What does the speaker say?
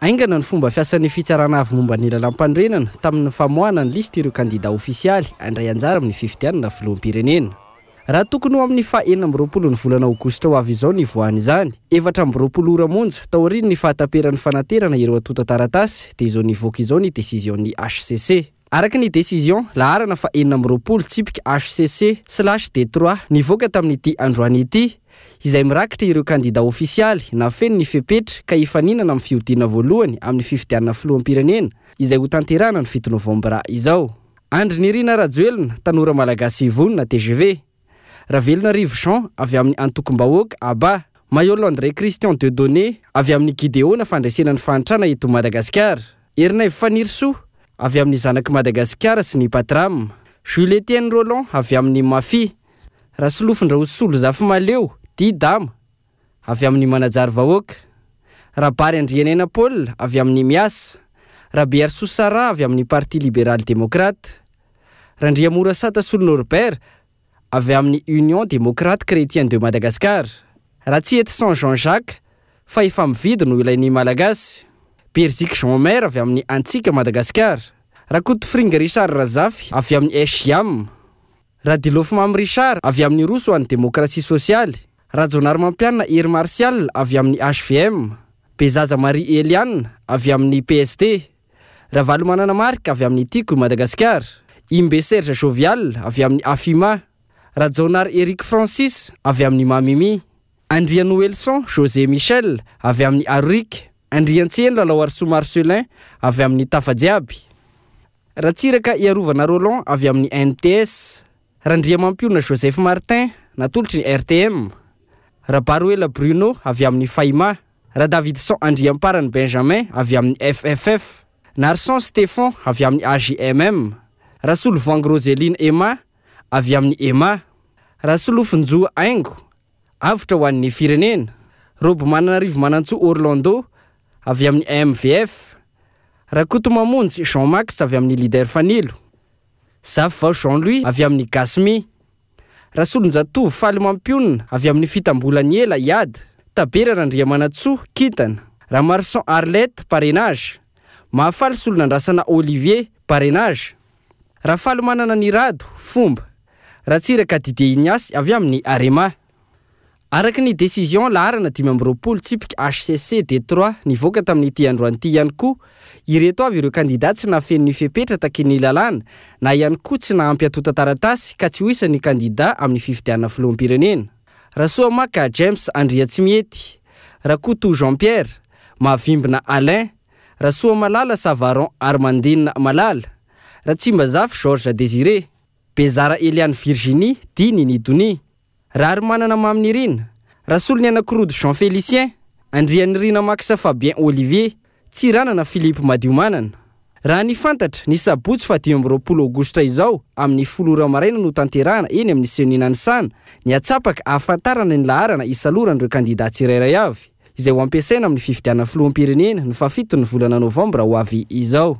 Aingana ny fomba fiasan'ny fitsarana avy momba ny lalam-pandrenana tamin'ny famoahana ny lista ireo kandida ofisialy andray anjara amin'ny fifidianana filoham-pirenena. Raha tokony ho amin'ny faha-20 ny volana aogositra ho avy izao ny voahany izany, 4 ora monja tao aorian'ny fahatamperan'ny fanaterana ireo atota taratasy dia izao nivoaka izao ny décision-ny HCC. Araka ny décision laharana fa-20 tsipika HCC/D3 nivoaka tamin'ity androany ity, izay mirakitra ireo kandida ofisialy na feno ny fepetra ka hifaninana amin'ny fiodiana voalohany amin'ny fifidianana filoham-pirenena izay ho tanterahana ny 7 Novambra izao. Andry Nirina Rajoelina, tanora malagasy vonona TGV. Ravelona Rivo Jean avy amin'ny antokom-bahoaka Aba. Mayolo André Christian Dieudonné avy amin'ny Gideona fandraisana ny fahantrana eto Madagasikara. Ernaive Fanirso avy amin'ny zanaky Madagasikara sy ny Patram. Jules Etienne Roland avy amin'ny Mafy. Rasolofindraosolo Zafimaleo Didama avy amin'ny Manajary vahoaka. Rabary Andrianena Paul avy amin'ny Miasa. Rabier Soussara avy amin'ny Parti Libéral Démocrate. Randriamora Satasolo Norbert avy amin'ny Union Démocrate Chrétienne de Madagascar. Ratsiety San Jean-Jacques fa efa mividy no ilain'ny Malagasy. Berzik Jean-Mer avy amin'ny Antsika Madagascar. Rakoto Fringa Richard Razafy avy amin'ny SJAM. Radilofimam Richard avy amin'ny Roso an'ny Démocratie Sociale. Rajonar Mampianina Hery Martial avy amin'ny HVM. Bezaza Marie Eliane avy amin'ny PSD. Ravalo Manana Marika avy amin'ny Tiko Madagascar. Imbe Serge Jovial avy amin'ny Afima. Rajonar Eric Francis avy amin'ny Mamimi. Andria Noelson José Michel avy amin'ny Arurik. Andriantseny Lalawar Marcelin avy amin'ny Tafadiaby. Ratsiraka Iarovana Roland avy amin'ny NTS. Randriamampiona Joseph Martin natolotry ny RTM. Rabaroela Bruno avy amin'ny Faima. Radavidson Andriamparany Benjamin avy amin'ny FFF. Narson Stéphane avy amin'ny AJMM. Rasolo Vang Roseline Emma avy amin'ny EMA. Rasolofinjoa Aingo avotra ho an'ny firenena. Robo Mananarivo Manantso Orlando avy amin'ny MVF. Rakoto Mamonjy Jean-Max avy amin'ny Leader Fanilo. Zavao Jean-Louis avy amin'ny Gasmi. Rasolonjatovo Faly Mampionna avy amin'ny Fitambolany Ela Iad. Tabera Randriamanatsoa Kintana. Ramarson Arlette Parrainage. Mahafaly Solonandrasana Olivier Parrainage. Rafaly Manana Nirado Fomba. Ratsiraka Didier Ignace avy amin'ny Arema. Araka ny décision laharana 20 tsipika HCC D3 nivoaka tamin'ity androany ity ihany koa, ireto avy ireo kandidat tsy nafen'ny fepetra takin'ny lalàna na ihany koa tsy nahampy atota taratasy ka tsy ho isan'ny kandida amin'ny fifidianana filoham-pirenena. Rasoamaka James Andriatsimiety. Rakoto Jean-Pierre. Mahavimbina Alain. Rasoamalala Savaron Armandine Malala. Ratsimbazafy Georges Désiré. Bezara Eliane Virginie Diny Nidoni. Rary Manana Maminirina. Rasolony Anakorody Jean Félicien. Andrianirina Maxa Fabien Olivier. Tsiranana Philippe Madiomanana. Raha ny fantatra ny sabotsy fa 20 aogositra izao amin'ny 10 maraina no tanterahana eny amin'ny Seninany Sana ny atsapaka ahafantarana ny laharana isaloran'ireo kandidat tsirairay avy izay ho ampiasaina amin'ny fifidianana filoham-pirenena ny 7 ny volana Novambra ho avy izao.